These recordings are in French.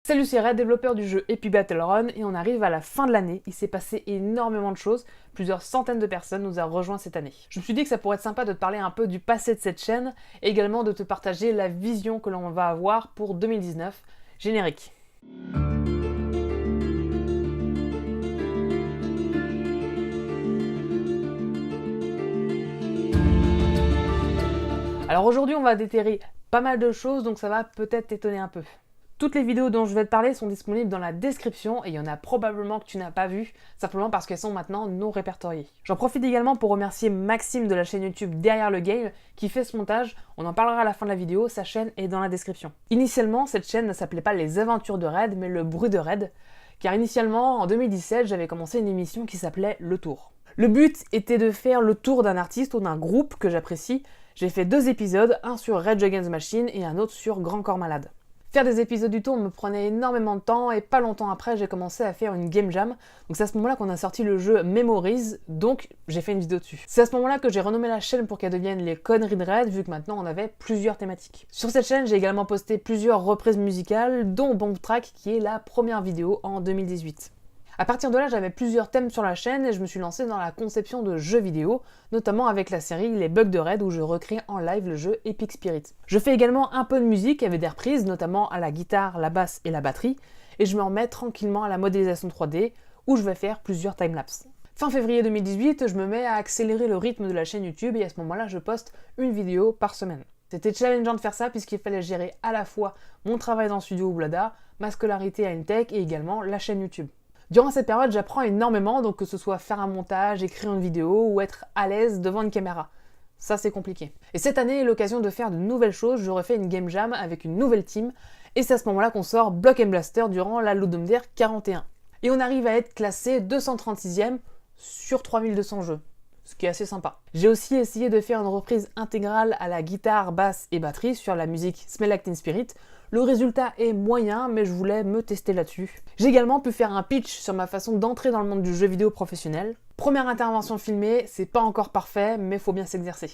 Salut, c'est Red, développeur du jeu Epic Battle Run, et on arrive à la fin de l'année. Il s'est passé énormément de choses, plusieurs centaines de personnes nous ont rejoints cette année. Je me suis dit que ça pourrait être sympa de te parler un peu du passé de cette chaîne, et également de te partager la vision que l'on va avoir pour 2019. Générique. Alors aujourd'hui, on va déterrer pas mal de choses, donc ça va peut-être t'étonner un peu. Toutes les vidéos dont je vais te parler sont disponibles dans la description et il y en a probablement que tu n'as pas vu, simplement parce qu'elles sont maintenant non répertoriées. J'en profite également pour remercier Maxime de la chaîne YouTube Derrière le Game qui fait ce montage, on en parlera à la fin de la vidéo, sa chaîne est dans la description. Initialement, cette chaîne ne s'appelait pas Les Aventures de Red, mais Le Bruit de Red, car initialement, en 2017, j'avais commencé une émission qui s'appelait Le Tour. Le but était de faire le tour d'un artiste ou d'un groupe que j'apprécie. J'ai fait 2 épisodes, un sur Rage Against the Machine et un autre sur Grand Corps Malade. Faire des épisodes du tour me prenait énormément de temps et pas longtemps après j'ai commencé à faire une game jam. Donc c'est à ce moment-là qu'on a sorti le jeu Memories, donc j'ai fait une vidéo dessus. C'est à ce moment-là que j'ai renommé la chaîne pour qu'elle devienne les conneries de Red, vu que maintenant on avait plusieurs thématiques. Sur cette chaîne j'ai également posté plusieurs reprises musicales, dont Bomb Track qui est la première vidéo en 2018. À partir de là, j'avais plusieurs thèmes sur la chaîne et je me suis lancé dans la conception de jeux vidéo, notamment avec la série Les Bugs de Red où je recrée en live le jeu Epic Spirit. Je fais également un peu de musique avec des reprises, notamment à la guitare, la basse et la batterie, et je me remets tranquillement à la modélisation 3D où je vais faire plusieurs timelapses. Fin février 2018, je me mets à accélérer le rythme de la chaîne YouTube et à ce moment-là, je poste une vidéo par semaine. C'était challengeant de faire ça puisqu'il fallait gérer à la fois mon travail dans le studio Oblada, ma scolarité à Intech et également la chaîne YouTube. Durant cette période, j'apprends énormément, donc que ce soit faire un montage, écrire une vidéo ou être à l'aise devant une caméra. Ça, c'est compliqué. Et cette année est l'occasion de faire de nouvelles choses. Je refais une game jam avec une nouvelle team, et c'est à ce moment-là qu'on sort Block and Blaster durant la Ludum Dare 41. Et on arrive à être classé 236e sur 3200 jeux, ce qui est assez sympa. J'ai aussi essayé de faire une reprise intégrale à la guitare, basse et batterie sur la musique Smell Like Teen Spirit. Le résultat est moyen, mais je voulais me tester là-dessus. J'ai également pu faire un pitch sur ma façon d'entrer dans le monde du jeu vidéo professionnel. Première intervention filmée, c'est pas encore parfait, mais faut bien s'exercer.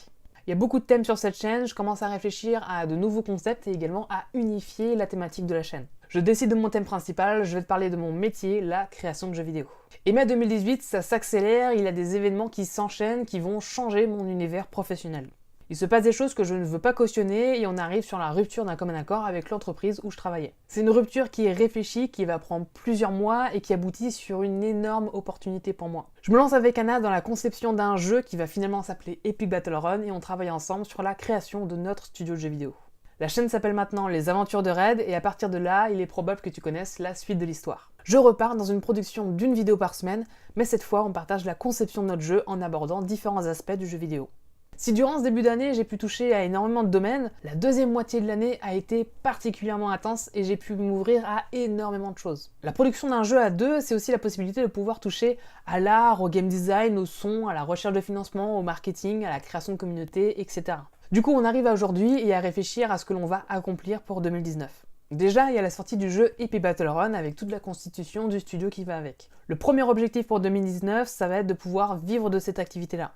Il y a beaucoup de thèmes sur cette chaîne, je commence à réfléchir à de nouveaux concepts et également à unifier la thématique de la chaîne. Je décide de mon thème principal, je vais te parler de mon métier, la création de jeux vidéo. Et mai 2018, ça s'accélère, il y a des événements qui s'enchaînent, qui vont changer mon univers professionnel. Il se passe des choses que je ne veux pas cautionner et on arrive sur la rupture d'un commun accord avec l'entreprise où je travaillais. C'est une rupture qui est réfléchie, qui va prendre plusieurs mois et qui aboutit sur une énorme opportunité pour moi. Je me lance avec Anna dans la conception d'un jeu qui va finalement s'appeler Epic Battle Run et on travaille ensemble sur la création de notre studio de jeux vidéo. La chaîne s'appelle maintenant Les Aventures de Red et à partir de là, il est probable que tu connaisses la suite de l'histoire. Je repars dans une production d'une vidéo par semaine, mais cette fois on partage la conception de notre jeu en abordant différents aspects du jeu vidéo. Si durant ce début d'année j'ai pu toucher à énormément de domaines, la deuxième moitié de l'année a été particulièrement intense et j'ai pu m'ouvrir à énormément de choses. La production d'un jeu à deux, c'est aussi la possibilité de pouvoir toucher à l'art, au game design, au son, à la recherche de financement, au marketing, à la création de communauté, etc. Du coup, on arrive à aujourd'hui et à réfléchir à ce que l'on va accomplir pour 2019. Déjà, il y a la sortie du jeu Epic Battle Run avec toute la constitution du studio qui va avec. Le premier objectif pour 2019, ça va être de pouvoir vivre de cette activité-là.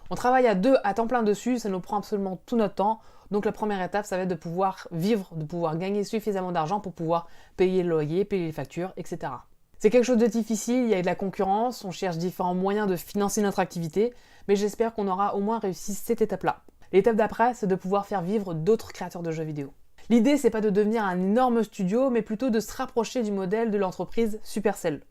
On travaille à deux à temps plein dessus, ça nous prend absolument tout notre temps. Donc la première étape, ça va être de pouvoir vivre, de pouvoir gagner suffisamment d'argent pour pouvoir payer le loyer, payer les factures, etc. C'est quelque chose de difficile, il y a de la concurrence, on cherche différents moyens de financer notre activité, mais j'espère qu'on aura au moins réussi cette étape-là. L'étape d'après, c'est de pouvoir faire vivre d'autres créateurs de jeux vidéo. L'idée, c'est pas de devenir un énorme studio, mais plutôt de se rapprocher du modèle de l'entreprise Supercell.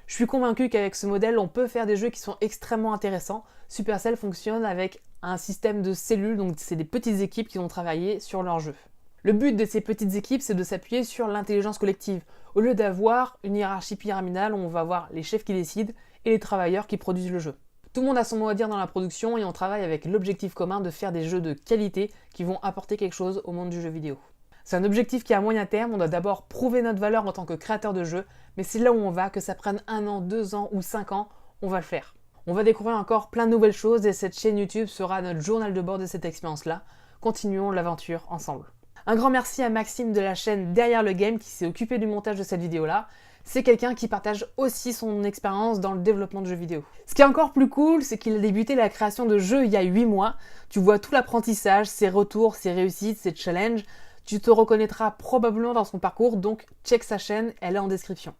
Je suis convaincu qu'avec ce modèle, on peut faire des jeux qui sont extrêmement intéressants. Supercell fonctionne avec un système de cellules, donc c'est des petites équipes qui vont travailler sur leurs jeux. Le but de ces petites équipes, c'est de s'appuyer sur l'intelligence collective. Au lieu d'avoir une hiérarchie pyramidale où on va avoir les chefs qui décident et les travailleurs qui produisent le jeu. Tout le monde a son mot à dire dans la production et on travaille avec l'objectif commun de faire des jeux de qualité qui vont apporter quelque chose au monde du jeu vidéo. C'est un objectif qui est à moyen terme, on doit d'abord prouver notre valeur en tant que créateur de jeu, mais c'est là où on va, que ça prenne 1 an, 2 ans ou 5 ans, on va le faire. On va découvrir encore plein de nouvelles choses et cette chaîne YouTube sera notre journal de bord de cette expérience-là. Continuons l'aventure ensemble. Un grand merci à Maxime de la chaîne Derrière le Game qui s'est occupé du montage de cette vidéo-là. C'est quelqu'un qui partage aussi son expérience dans le développement de jeux vidéo. Ce qui est encore plus cool, c'est qu'il a débuté la création de jeux il y a 8 mois. Tu vois tout l'apprentissage, ses retours, ses réussites, ses challenges. Tu te reconnaîtras probablement dans son parcours, donc check sa chaîne, elle est en description.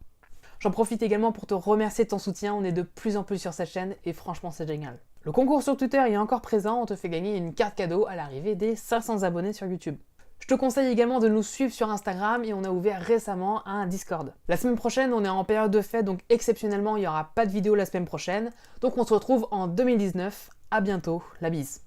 J'en profite également pour te remercier de ton soutien, on est de plus en plus sur cette chaîne et franchement c'est génial. Le concours sur Twitter est encore présent, on te fait gagner une carte cadeau à l'arrivée des 500 abonnés sur YouTube. Je te conseille également de nous suivre sur Instagram et on a ouvert récemment un Discord. La semaine prochaine, on est en période de fête, donc exceptionnellement, il n'y aura pas de vidéo la semaine prochaine. Donc on se retrouve en 2019. À bientôt, la bise.